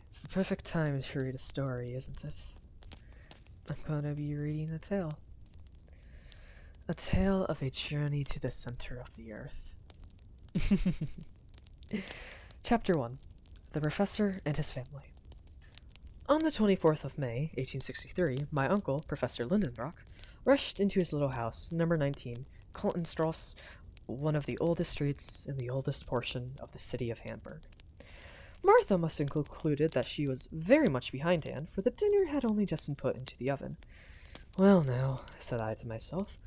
It's the perfect time to read a story, isn't it? I'm gonna be reading a tale. A tale of a journey to the center of the earth. Chapter 1. The Professor and His Family. On the 24th of May, 1863, my uncle, Professor Lindenbrock, rushed into his little house, number 19, Kaltenstrasse, one of the oldest streets in the oldest portion of the city of Hamburg. Martha must have concluded that she was very much behindhand, for the dinner had only just been put into the oven. Well now, said I to myself,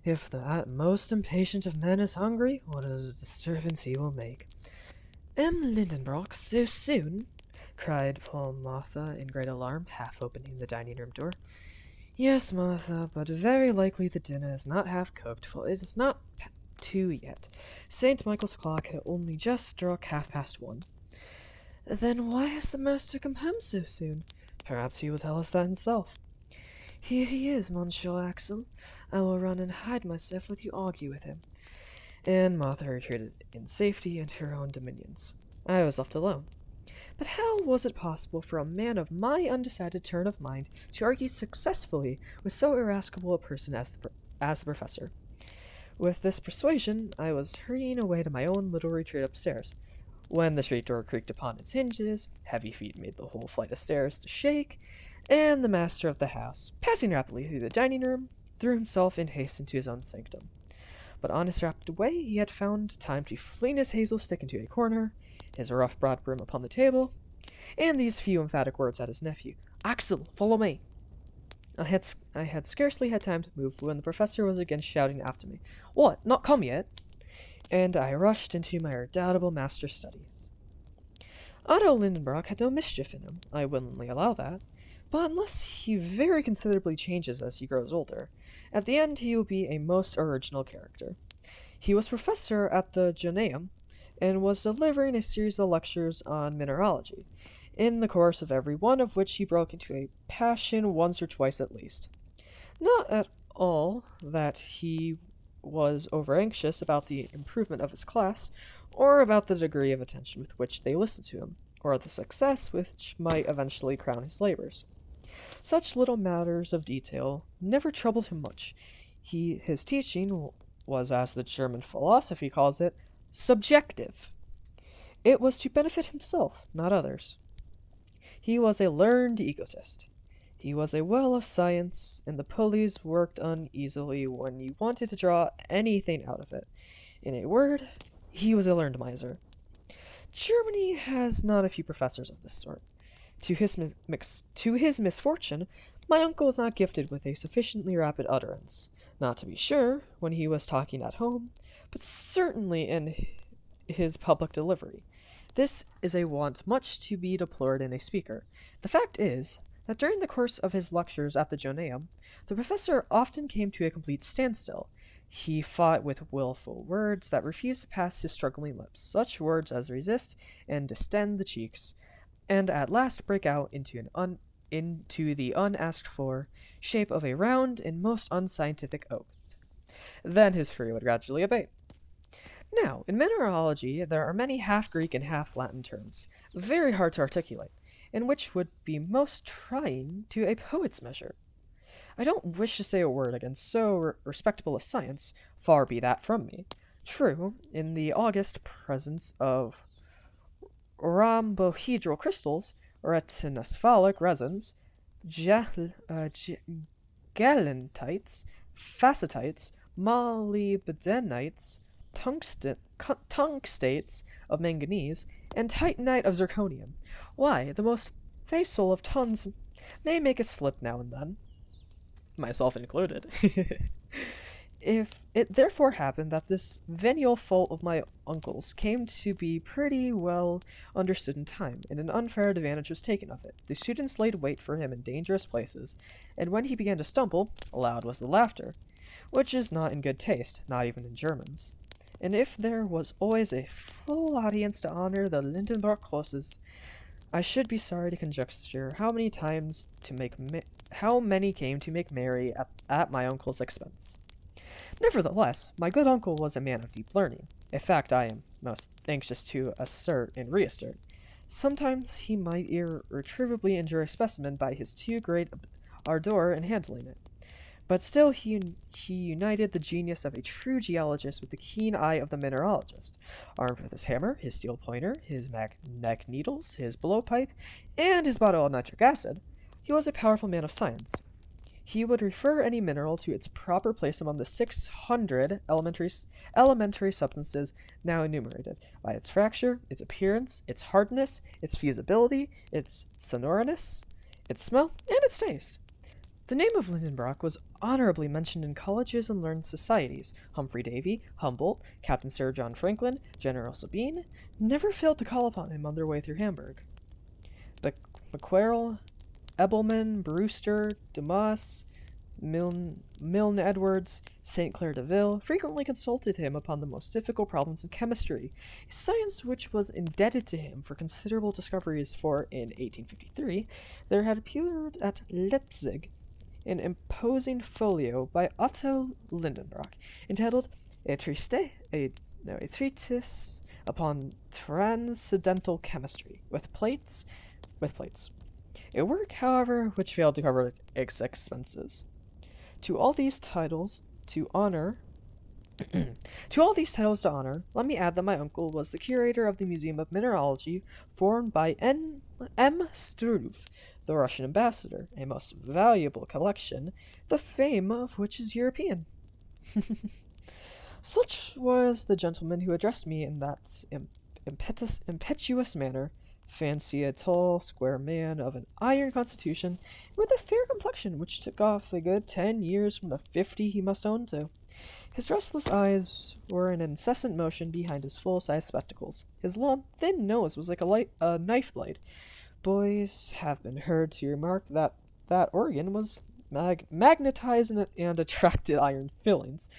if that most impatient of men is hungry, what a disturbance he will make. Lindenbrock, so soon? Cried poor Martha in great alarm, half opening the dining-room door. Yes, Martha, but very likely the dinner is not half cooked, for it is not 2 yet. St. Michael's clock had only just struck 1:30. Then why has the master come home so soon? Perhaps he will tell us that himself. Here he is, Monsieur Axel. I will run and hide myself while you argue with him. And Martha retreated in safety into her own dominions. I was left alone. But how was it possible for a man of my undecided turn of mind to argue successfully with so irascible a person as the professor? With this persuasion, I was hurrying away to my own little retreat upstairs, when the street door creaked upon its hinges, heavy feet made the whole flight of stairs to shake, and the master of the house, passing rapidly through the dining room, threw himself in haste into his own sanctum. But on his rapid way he had found time to fling his hazel stick into a corner, his rough broad broom upon the table, and these few emphatic words at his nephew, Axel, follow me. I had scarcely had time to move when the professor was again shouting after me, What, not come yet? And I rushed into my redoubtable master's studies. Otto Lindenbrock had no mischief in him, I willingly allow that, but unless he very considerably changes as he grows older, at the end he will be a most original character. He was professor at the Joanneum, and was delivering a series of lectures on mineralogy, in the course of every one of which he broke into a passion once or twice at least. Not at all that he was over-anxious about the improvement of his class, or about the degree of attention with which they listened to him, or the success which might eventually crown his labors. Such little matters of detail never troubled him much. His teaching was, as the German philosophy calls it, subjective. It was to benefit himself, not others. He was a learned egotist. He was a well of science, and the pulleys worked uneasily when you wanted to draw anything out of it. In a word, he was a learned miser. Germany has not a few professors of this sort. To his misfortune, my uncle was not gifted with a sufficiently rapid utterance, not to be sure when he was talking at home, but certainly in his public delivery. This is a want much to be deplored in a speaker. The fact is that during the course of his lectures at the Joanneum, the professor often came to a complete standstill. He fought with willful words that refused to pass his struggling lips, such words as resist and distend the cheeks, and at last break out into the unasked-for shape of a round and most unscientific oath. Then his fury would gradually abate. Now, in mineralogy, there are many half-Greek and half-Latin terms, very hard to articulate, and which would be most trying to a poet's measure. I don't wish to say a word against so respectable a science, far be that from me. True, in the august presence of rhombohedral crystals, retinocephalic resins, galentites, facetites, molybdenites, tungstates of manganese, and titanite of zirconium. Why, the most facile of tons may make a slip now and then, myself included. If it therefore happened that this venial fault of my uncle's came to be pretty well understood in time, and an unfair advantage was taken of it, the students laid wait for him in dangerous places, and when he began to stumble, loud was the laughter, which is not in good taste, not even in Germans. And if there was always a full audience to honor the Lindenbrock closes, I should be sorry to conjecture how many came to make merry at my uncle's expense. Nevertheless, my good uncle was a man of deep learning, a fact I am most anxious to assert and reassert. Sometimes he might irretrievably injure a specimen by his too great ardor in handling it. But still, he united the genius of a true geologist with the keen eye of the mineralogist. Armed with his hammer, his steel pointer, his magnetic needles, his blowpipe, and his bottle of nitric acid, he was a powerful man of science. He would refer any mineral to its proper place among the 600 elementary substances now enumerated, by its fracture, its appearance, its hardness, its fusibility, its sonoriness, its smell, and its taste. The name of Lindenbrock was honorably mentioned in colleges and learned societies. Humphrey Davy, Humboldt, Captain Sir John Franklin, General Sabine never failed to call upon him on their way through Hamburg. Macquarel, Ebelman, Brewster, Dumas, Milne Edwards, St. Clair Deville frequently consulted him upon the most difficult problems of chemistry, a science which was indebted to him for considerable discoveries, for in 1853 there had appeared at Leipzig an imposing folio by Otto Lindenbrock, entitled a treatise upon transcendental chemistry, with plates. A work, however, which failed to cover its expenses. To all these titles to honor, let me add that my uncle was the curator of the Museum of Mineralogy, formed by M. Struve, the Russian ambassador, a most valuable collection, the fame of which is European. Such was the gentleman who addressed me in that impetuous manner. Fancy a tall, square man of an iron constitution, with a fair complexion which took off a good 10 years from the 50 he must own to. His restless eyes were in incessant motion behind his full-sized spectacles. His long, thin nose was like a knife blade. Boys have been heard to remark that that organ was magnetized and attracted iron fillings,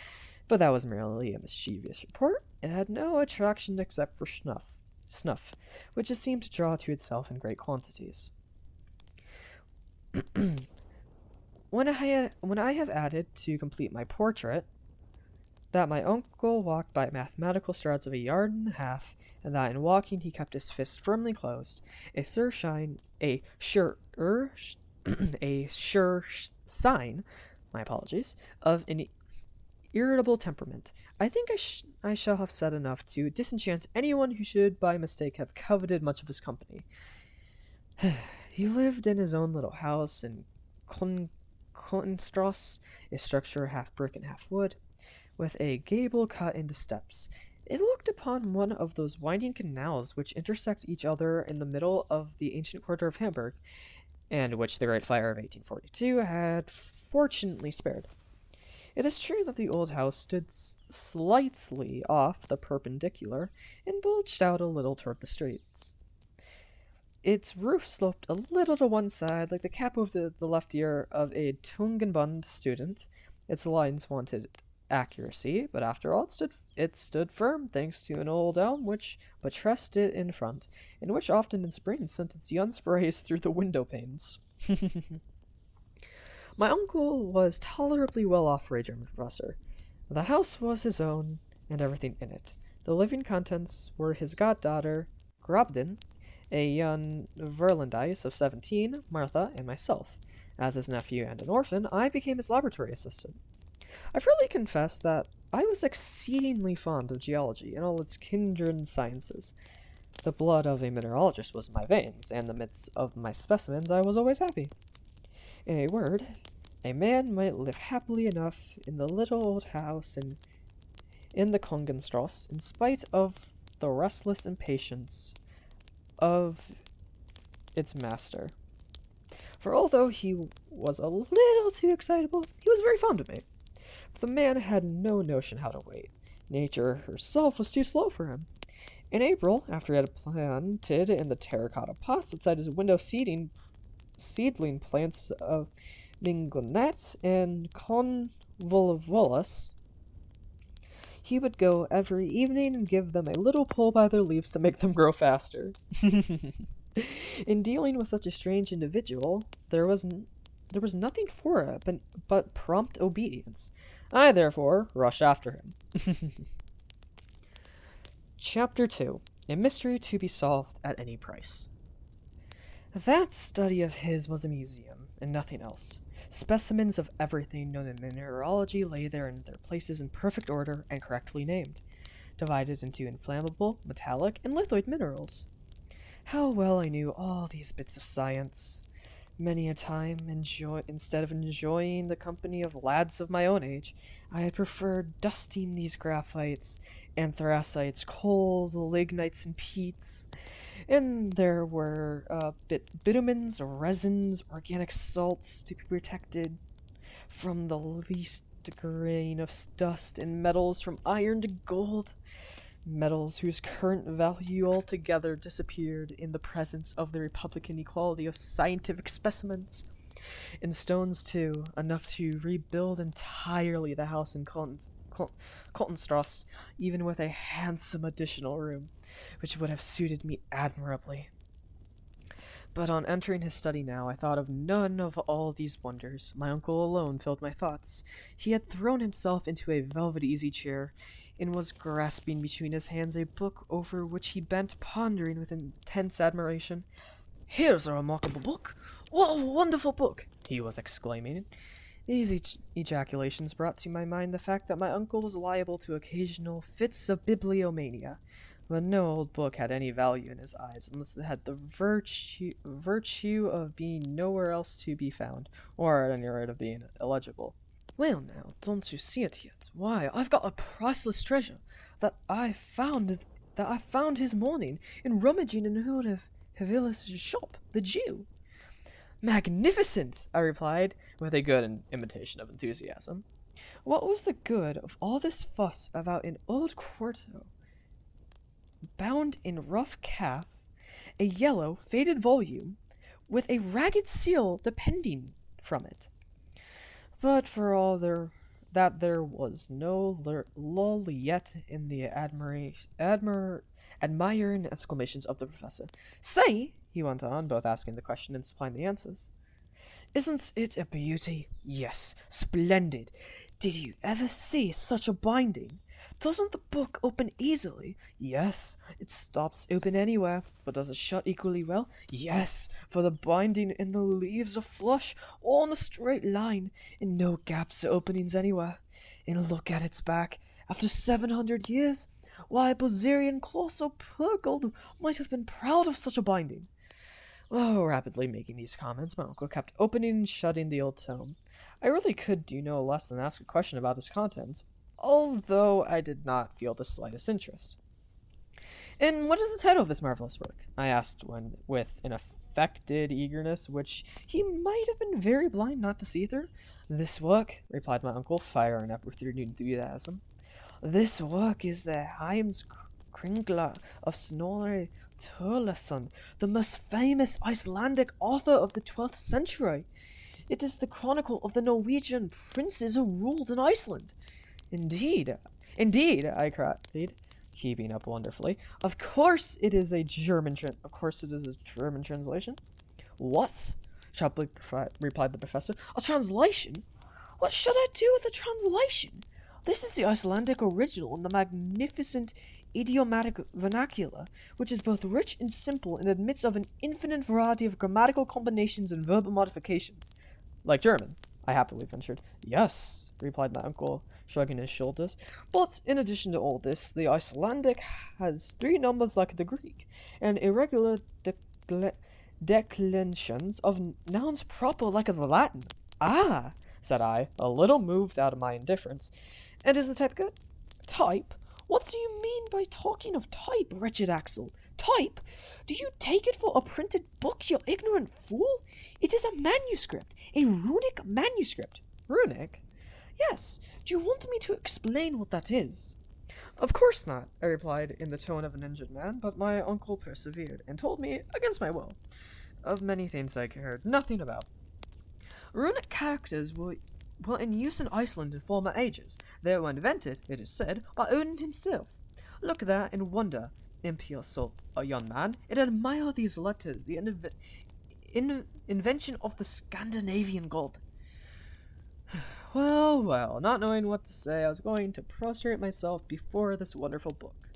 but that was merely a mischievous report. It had no attraction except for snuff, which it seemed to draw to itself in great quantities. When I have added, to complete my portrait, that my uncle walked by mathematical strides of 1.5 yards, and that in walking he kept his fist firmly closed, a sure sign, my apologies, of an irritable temperament, I think I shall have said enough to disenchant anyone who should by mistake have coveted much of his company. He lived in his own little house in Kotenstrasse, a structure half brick and half wood, with a gable cut into steps. It looked upon one of those winding canals which intersect each other in the middle of the ancient quarter of Hamburg, and which the Great Fire of 1842 had fortunately spared. It is true that the old house stood slightly off the perpendicular, and bulged out a little toward the streets. Its roof sloped a little to one side, like the cap over the left ear of a Tungenbund student. Its lines wanted accuracy, but after all, it stood firm, thanks to an old elm which buttressed it in front, and which often in spring sent its young sprays through the window panes. My uncle was tolerably well off for a German professor. The house was his own, and everything in it. The living contents were his goddaughter, Grabdin, a young Verlandice of 17, Martha, and myself. As his nephew and an orphan, I became his laboratory assistant. I freely confess that I was exceedingly fond of geology and all its kindred sciences. The blood of a mineralogist was in my veins, and in the midst of my specimens I was always happy. In a word, a man might live happily enough in the little old house in the Kongenstrasse, in spite of the restless impatience of its master. For although he was a little too excitable, he was very fond of me. But the man had no notion how to wait. Nature herself was too slow for him. In April, after he had planted in the terracotta pots outside his window seedling plants of Mingonet and Convolvulus, he would go every evening and give them a little pull by their leaves to make them grow faster. In dealing with such a strange individual, there was nothing for it but prompt obedience. I therefore rushed after him. Chapter 2. A Mystery to be Solved at Any Price. That study of his was a museum, and nothing else. Specimens of everything known in mineralogy lay there in their places in perfect order and correctly named, divided into inflammable, metallic, and lithoid minerals. How well I knew all these bits of science. Many a time, instead of enjoying the company of lads of my own age, I had preferred dusting these graphites, anthracites, coals, lignites, and peats. And there were bitumens, resins, organic salts to be protected from the least grain of dust, and metals from iron to gold. Metals whose current value altogether disappeared in the presence of the Republican equality of scientific specimens. In stones, too, enough to rebuild entirely the house in Coltonstrasse, even with a handsome additional room, which would have suited me admirably. But on entering his study now, I thought of none of all these wonders. My uncle alone filled my thoughts. He had thrown himself into a velvet easy-chair, and was grasping between his hands a book over which he bent, pondering with intense admiration. "Here's a remarkable book! What a wonderful book!" he was exclaiming. These ejaculations brought to my mind the fact that my uncle was liable to occasional fits of bibliomania, but no old book had any value in his eyes unless it had the virtue of being nowhere else to be found, or at any rate of being illegible. "Well now, don't you see it yet? Why, I've got a priceless treasure that I found this morning in rummaging in Havilla's shop, the Jew." "Magnificent!" I replied, with a good imitation of enthusiasm. What was the good of all this fuss about an old quarto, bound in rough calf, a yellow, faded volume, with a ragged seal depending from it? But for all there was no lull yet in the admiring exclamations of the professor. "Say," he went on, both asking the question and supplying the answers, "isn't it a beauty? Yes, splendid. Did you ever see such a binding? Doesn't the book open easily? Yes, it stops open anywhere. But does it shut equally well? Yes, for the binding and the leaves are flush, all in a straight line, and no gaps or openings anywhere. And look at its back. After 700 years, why, Bozerian Klaus or Purgold might have been proud of such a binding." Oh, rapidly making these comments, my uncle kept opening and shutting the old tome. I really could do no less than ask a question about its contents, although I did not feel the slightest interest. "And what is the title of this marvelous work?" I asked with an affected eagerness which he might have been very blind not to see through. "This work," replied my uncle, firing up with renewed enthusiasm, "this work is the Heimskringla of Snorri Sturluson, the most famous Icelandic author of the 12th century. It is the chronicle of the Norwegian princes who ruled in Iceland." Indeed, I cried, keeping up wonderfully. Of course it is a German translation." "What?" sharply replied the professor. "A translation? What should I do with a translation? This is the Icelandic original in the magnificent idiomatic vernacular, which is both rich and simple and admits of an infinite variety of grammatical combinations and verbal modifications." "Like German?" I happily ventured. "Yes," replied my uncle, shrugging his shoulders. "But in addition to all this, the Icelandic has 3 numbers like the Greek, and irregular declensions of nouns proper like the Latin." "Ah," said I, a little moved out of my indifference. "And is the type good?" "Type? What do you mean by talking of type, wretched Axel? Type? Do you take it for a printed book, you ignorant fool? It is a manuscript, a runic manuscript." "Runic?" "Yes. Do you want me to explain what that is?" "Of course not," I replied in the tone of an injured man, but my uncle persevered, and told me, against my will, of many things I cared nothing about. "Runic characters were in use in Iceland in former ages. They were invented, it is said, by Odin himself. Look there and wonder, impious soul, a young man, and admire these letters, the invention of the Scandinavian god." Well, not knowing what to say, I was going to prostrate myself before this wonderful book.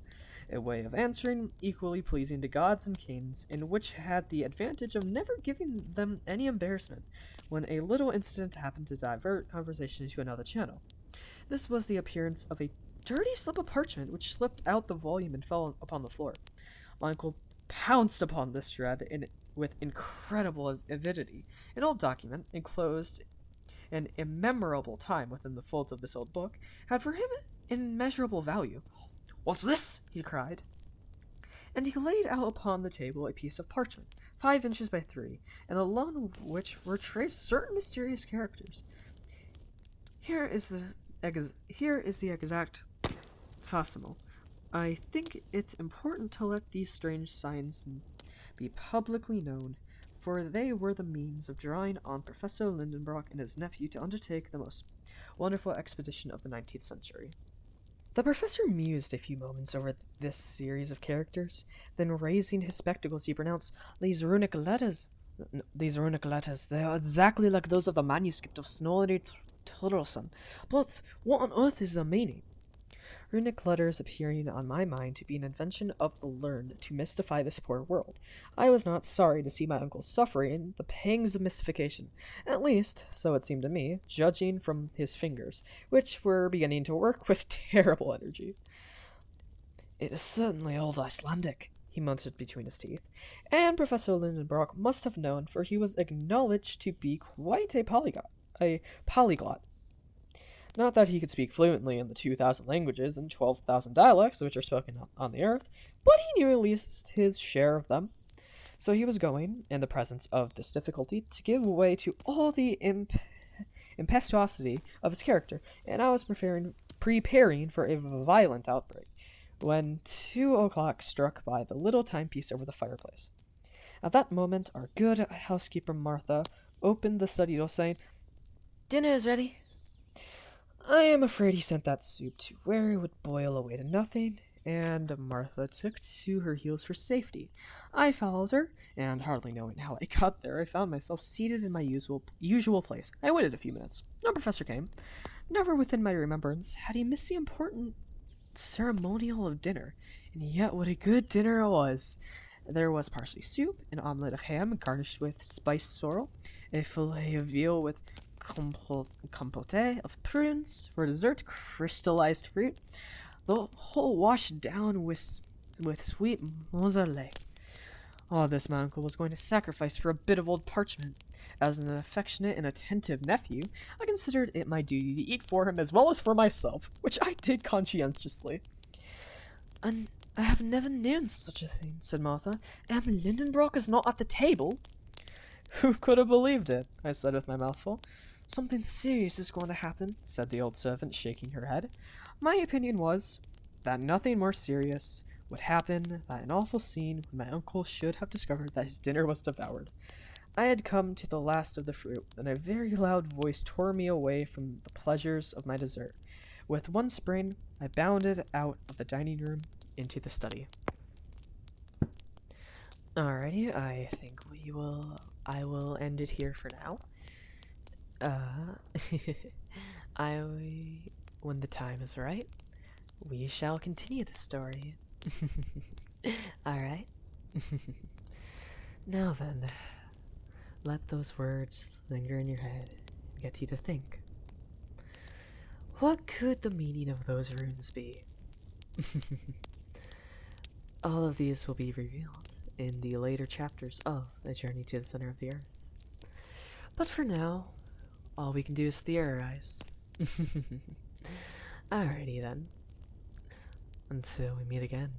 a way of answering equally pleasing to gods and kings, and which had the advantage of never giving them any embarrassment when a little incident happened to divert conversation into another channel. This was the appearance of a dirty slip of parchment which slipped out the volume and fell upon the floor. My uncle pounced upon this shred with incredible avidity. An old document, enclosed an immemorable time within the folds of this old book, had for him immeasurable value. "What's this?" he cried. And he laid out upon the table a piece of parchment, 5 inches by 3, and along which were traced certain mysterious characters. Here is the exact facsimile. I think it's important to let these strange signs be publicly known, for they were the means of drawing on Professor Lindenbrock and his nephew to undertake the most wonderful expedition of the 19th century. The professor mused a few moments over this series of characters, then raising his spectacles, he pronounced, These runic letters, they are exactly like those of the manuscript of Snorri Sturluson. But what on earth is their meaning?" Runic letters appearing on my mind to be an invention of the learned to mystify this poor world. I was not sorry to see my uncle suffering the pangs of mystification, at least, so it seemed to me, judging from his fingers, which were beginning to work with terrible energy. "It is certainly old Icelandic," he muttered between his teeth, and Professor Lindenbrock must have known, for he was acknowledged to be quite a polyglot. Not that he could speak fluently in the 2,000 languages and 12,000 dialects which are spoken on the earth, but he knew at least his share of them. So he was going, in the presence of this difficulty, to give way to all the impetuosity of his character, and I was preparing for a violent outbreak, when 2 o'clock struck by the little timepiece over the fireplace. At that moment, our good housekeeper Martha opened the study door, saying, "Dinner is ready." I am afraid he sent that soup to where it would boil away to nothing, and Martha took to her heels for safety. I followed her, and hardly knowing how I got there, I found myself seated in my usual place. I waited a few minutes. No professor came. Never within my remembrance had he missed the important ceremonial of dinner, and yet what a good dinner it was! There was parsley soup, an omelette of ham garnished with spiced sorrel, a fillet of veal with compote of prunes, for dessert, crystallized fruit, the whole washed down with sweet mozzarella. All this my uncle was going to sacrifice for a bit of old parchment. As an affectionate and attentive nephew, I considered it my duty to eat for him as well as for myself, which I did conscientiously. "And I have never known such a thing," said Martha. "Lindenbrock is not at the table." "Who could have believed it?" I said with my mouth full. "Something serious is going to happen," said the old servant, shaking her head. My opinion was that nothing more serious would happen than an awful scene when my uncle should have discovered that his dinner was devoured. I had come to the last of the fruit, and a very loud voice tore me away from the pleasures of my dessert. With one spring, I bounded out of the dining room into the study. Alrighty, I think I will end it here for now. When the time is right, we shall continue the story. Alright? Now then, let those words linger in your head and get you to think. What could the meaning of those runes be? All of these will be revealed in the later chapters of A Journey to the Center of the Earth. But for now, all we can do is theorize. Alrighty then. Until we meet again.